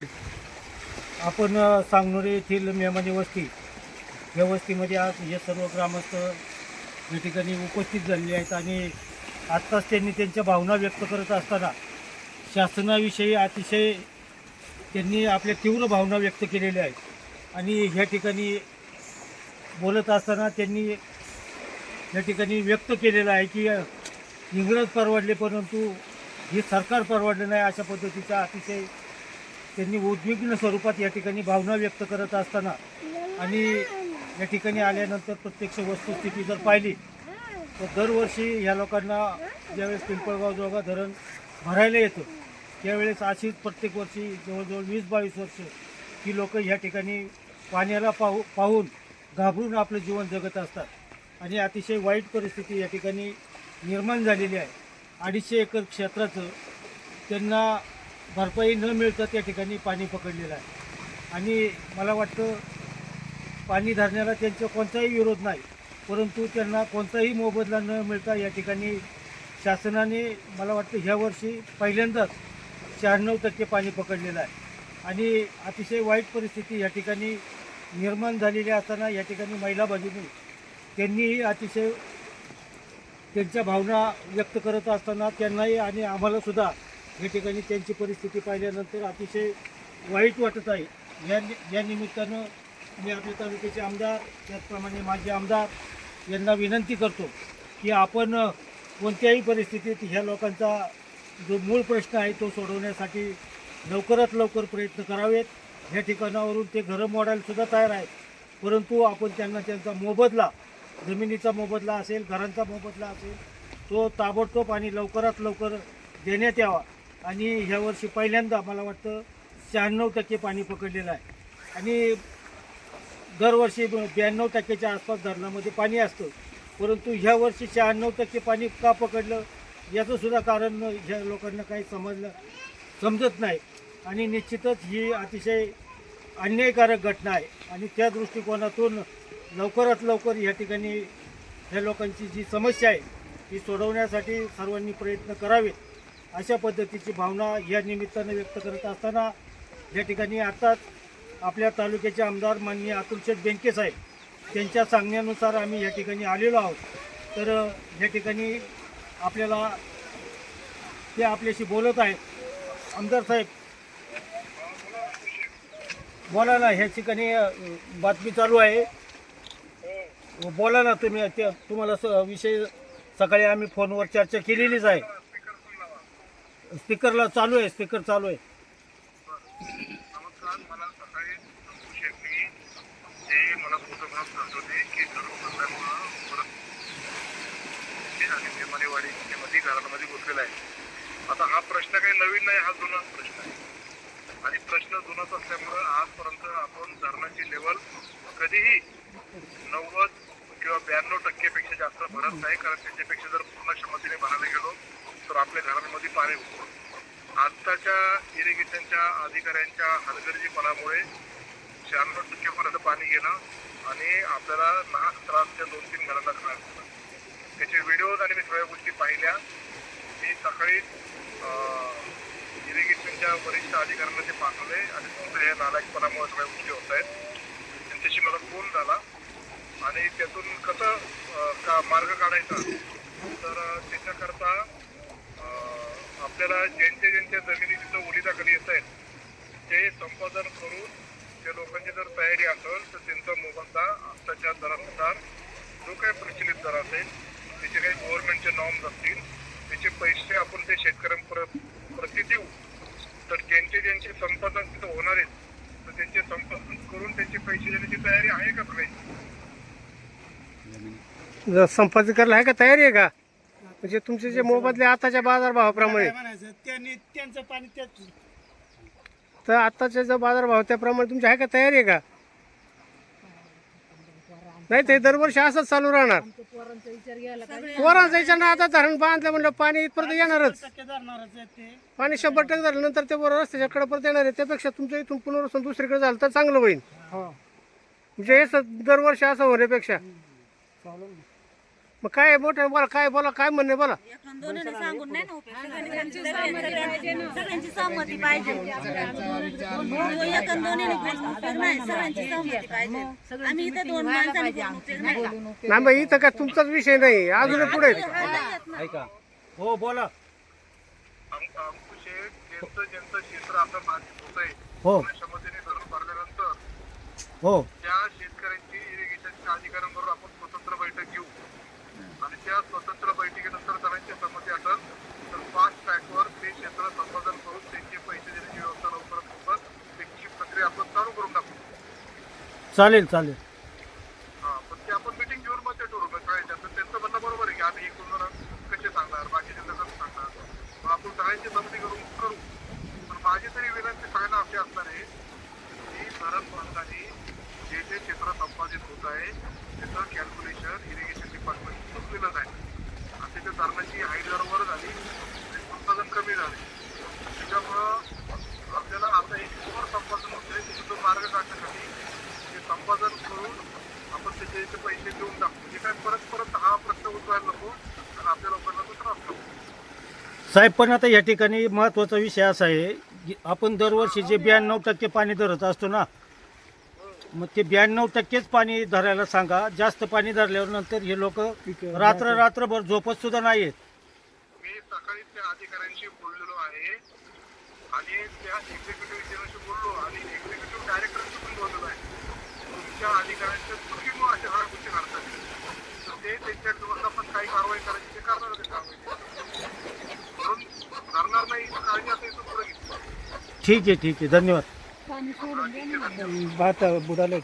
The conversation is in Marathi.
आपण सांगनोरी येथील मेहमानी वस्ती या वस्तीमध्ये आज हे सर्व ग्रामस्थ या ठिकाणी उपस्थित झालेले आहेत आणि आत्ताच त्यांनी त्यांच्या भावना व्यक्त करत असताना शासनाविषयी अतिशय त्यांनी आपल्या तीव्र भावना व्यक्त केलेल्या आहेत आणि ह्या ठिकाणी बोलत असताना त्यांनी या ठिकाणी व्यक्त केलेलं आहे की इंग्रज परवडले परंतु हे सरकार परवडलं नाही, अशा पद्धतीचा अतिशय त्यांनी उद्विग्न स्वरूपात या ठिकाणी भावना व्यक्त करत असताना आणि या ठिकाणी आल्यानंतर प्रत्यक्ष वस्तुस्थिती जर पाहिली तर दरवर्षी ह्या लोकांना ज्यावेळेस पिंपळगाव जोगा धरण भरायला येतं त्यावेळेस अशीच प्रत्येक वर्षी जवळजवळ 20-22 वर्ष ही लोक ह्या ठिकाणी पाण्याला पाहून घाबरून आपलं जीवन जगत असतात आणि अतिशय वाईट परिस्थिती या ठिकाणी निर्माण झालेली आहे. 250 एकर क्षेत्राचं त्यांना भरपाई न मिळता त्या ठिकाणी पाणी पकडलेलं आहे आणि मला वाटतं पाणी धरण्याला त्यांचा कोणताही विरोध नाही, परंतु त्यांना कोणताही मोबदला न मिळता या ठिकाणी शासनाने मला वाटतं ह्या वर्षी पहिल्यांदाच 96% पाणी पकडलेलं आहे आणि अतिशय वाईट परिस्थिती या ठिकाणी निर्माण झालेली असताना या ठिकाणी महिला भगिनी त्यांनीही अतिशय त्यांच्या भावना व्यक्त करत असताना त्यांनाही आणि आम्हालासुद्धा या ठिकाणी त्यांची परिस्थिती पाहिल्यानंतर अतिशय वाईट वाटत आहे. या निमित्तानं मी आपल्या तालुक्याचे आमदार त्याचप्रमाणे माजी आमदार यांना विनंती करतो की आपण कोणत्याही परिस्थितीत ह्या लोकांचा जो मूळ प्रश्न आहे तो सोडवण्यासाठी लवकरात लवकर प्रयत्न करावेत. ह्या ठिकाणावरून ते घरं मोडायलासुद्धा तयार आहेत, परंतु आपण त्यांना त्यांचा मोबदला, जमिनीचा मोबदला असेल, घरांचा मोबदला असेल, तो ताबडतोब आणि लवकरात लवकर देण्यात यावा. आणि ह्या वर्षी पहिल्यांदा मला वाटतं 96% पाणी पकडलेलं आहे आणि दरवर्षी 92%च्या आसपास धरणामध्ये पाणी असतं, परंतु ह्या वर्षी 96% पाणी का पकडलं याचंसुद्धा कारण ह्या लोकांना काही समजत नाही आणि निश्चितच ही अतिशय अन्यायकारक घटना आहे आणि त्या दृष्टिकोनातून लवकरात लवकर या ठिकाणी ह्या लोकांची जी समस्या आहे ती सोडवण्यासाठी सर्वांनी प्रयत्न करावेत, अशा पद्धतीची भावना या निमित्तानं व्यक्त करत असताना या ठिकाणी आताच आपल्या तालुक्याचे आमदार माननीय अतुलशेठ बेनके साहेब त्यांच्या सांगण्यानुसार आम्ही या ठिकाणी आलेलो आहोत. तर या ठिकाणी आपल्याला ते आपल्याशी बोलत आहेत. आमदार साहेब बोला ना, ह्या ठिकाणी बातमी चालू आहे, बोला ना तुम्ही. तुम्हाला विषय सकाळी आम्ही फोनवर चर्चा केलेलीच आहे. स्पीकर चालू आहे. नमस्कार. मला सकाळी शेट्टी जे मला फोटोग्राफ करत होते की धरून बंदल्यामुळं आणि मेमानेवाडी मध्ये घरामध्ये घुसलेला आहे. आता हा प्रश्न काही नवीन नाही, हा जुनाच प्रश्न आहे आणि प्रश्न जुनाच असल्यामुळं आजपर्यंत आपण धरणाची लेवल कधीही 90 किंवा 92% पेक्षा जास्त भरत नाही, कारण त्याच्यापेक्षा जर पूर्ण क्षमतेने भरायला गेलो तर आपल्या घरांमध्ये पाणी होतं. आत्ताच्या इरिगेशनच्या अधिकाऱ्यांच्या हलगर्जीपणामुळे 96% पर्यंत पाणी गेलं आणि आपल्याला नाहक त्रास त्या 2-3 घरांना त्रास झाला. त्याचे व्हिडिओज आणि मी सगळ्या गोष्टी पाहिल्या. मी सकाळी इरिगेशनच्या वरिष्ठ अधिकाऱ्यांना ते पाठवले आणि तुमचं हे नालायकपणामुळे सगळ्या गोष्टी होत आहेत. त्यांच्याशी मला फोन झाला आणि त्यातून कसं मार्ग काढायचा, तर त्याच्याकरता आपल्याला ज्यांच्या जमिनी तिथं ओलिताखाली येत आहेत ते संपादन करून त्या लोकांची जर तयारी असेल तर त्यांचा मोबदला आत्ताच्या दरानुसार जो काही प्रचलित दर असेल, त्याचे काही गव्हर्नमेंटचे नॉर्म्स असतील, त्याचे पैसे आपण ते शेतकऱ्यांप्रती देऊ. तर ज्यांचे संपादन तिथं होणार आहेत तर त्यांचे संपादन करून त्यांचे पैसे देण्याची तयारी आहे का सगळ्यांची? संपादन करायला आहे का, तयारी आहे का? म्हणजे तुमचे जे मोबदले आताच्या बाजारभावाप्रमाणे त्यांचं पाणी तर आताच्या जो बाजारभाव त्याप्रमाणे तुमची आहे का, तयारी आहे का? नाही ते दरवर्षी असंच चालू राहणार. पोरांचा विचार ना, आता धरण बांधलं म्हणलं पाणी इथपर्यंत येणारच. पाणी 100% झालं नंतर ते बरोबर रस्त्याच्या कडेपर्यंत येणार आहे. त्यापेक्षा तुमच्या इथून पुनर्वसन दुसरीकडे झालं तर चांगलं होईल. म्हणजे हे दरवर्षी असं होण्यापेक्षा मग काय मोठं बोला, काय बोला, काय म्हणणे बोला. दोन्हीने सांगून नाही ना उपयोग. सगळ्यांची सहमती पाहिजे. दोन्हीने उपयोग नाही, सगळ्यांची सहमती पाहिजे. आम्ही इथे दोन माणसांनी बोलून उपयोग नाही. नाही बाई, इथं काय तुमचाच विषय नाही, अजून पुढे ऐका. हो बोला. अंकुश ज्यांचं क्षेत्र आपलं मातीत होतंय, हो क्षमतेने धरून भरल्यानंतर हो त्या शेतकऱ्यांची इरिगेशनच्या अधिकाऱ्यांबरोबर आपण स्वतंत्र बैठक घेऊ आणि त्या स्वतंत्र बैठकीनंतर सगळ्यांची संमती असेल तर फास्ट ट्रॅकवर ते क्षेत्र संपादन करून त्यांचे पैसे देण्याची व्यवस्था लवकरात लवकर त्याची प्रक्रिया आपण चालू करून टाकू. चालेल चालेल. हा, पण ते आपण मिटिंग घेऊन मग ते ठरवू कळायचं. तर त्यांचं म्हणणं बरोबर आहे की आम्ही एक दोन जण कसे सांगणार, बाकीचे कसं सांगणार, मग आपण सगळ्यांची संमती करू. पण माझी तरी विनंती सगळ्यांना अशी असणार आहे की धरण बांधताना जे जे क्षेत्र संपादित होत आहे त्याचं कॅल्क्युलेशन इरिगेशन डिपार्टमेंट चुकलेलंच आहे आणि त्याच्या धरणाची हाईट जर वर झाली आणि संपादन कमी झाले त्याच्यामुळं आपल्याला आता एक ओव्हर संपादन होते तिथून मार्ग काढण्यासाठी ते संपादन करून आपण त्याचे पैसे देऊन टाकतो. म्हणजे काय परत परत हा प्रश्न उद्भवायला नको आणि आपल्या लोकांना तो त्रास नको. साहेब, पण आता या ठिकाणी महत्त्वाचा विषय असा आहे की आपण दरवर्षी जे 92% पाणी धरत असतो ना, मग ते 92%च पाणी धरायला सांगा. जास्त पाणी धरल्यावर नंतर हे लोक रात्रभर झोपत सुद्धा नाही आहेत. मी सकाळी त्या अधिकाऱ्यांशी बोललेलो आहे आणि त्या एक्झिक्युटिव्ह इंजिनियरशी बोललो आणि एक्झिक्युटिव्ह डायरेक्टरशी पण बोललेलो आहे. तुमच्या अधिकाऱ्यांच्या चुकीमुळे अशा सगळ्या गोष्टी घडतात तर ते त्यांच्या व्यवस्थापन काही कारवाई करायची ते करणार ते कारवाई म्हणून करणार नाही काळजी असेल तर पुढे घेतली. ठीक आहे धन्यवाद. भात बुडाले.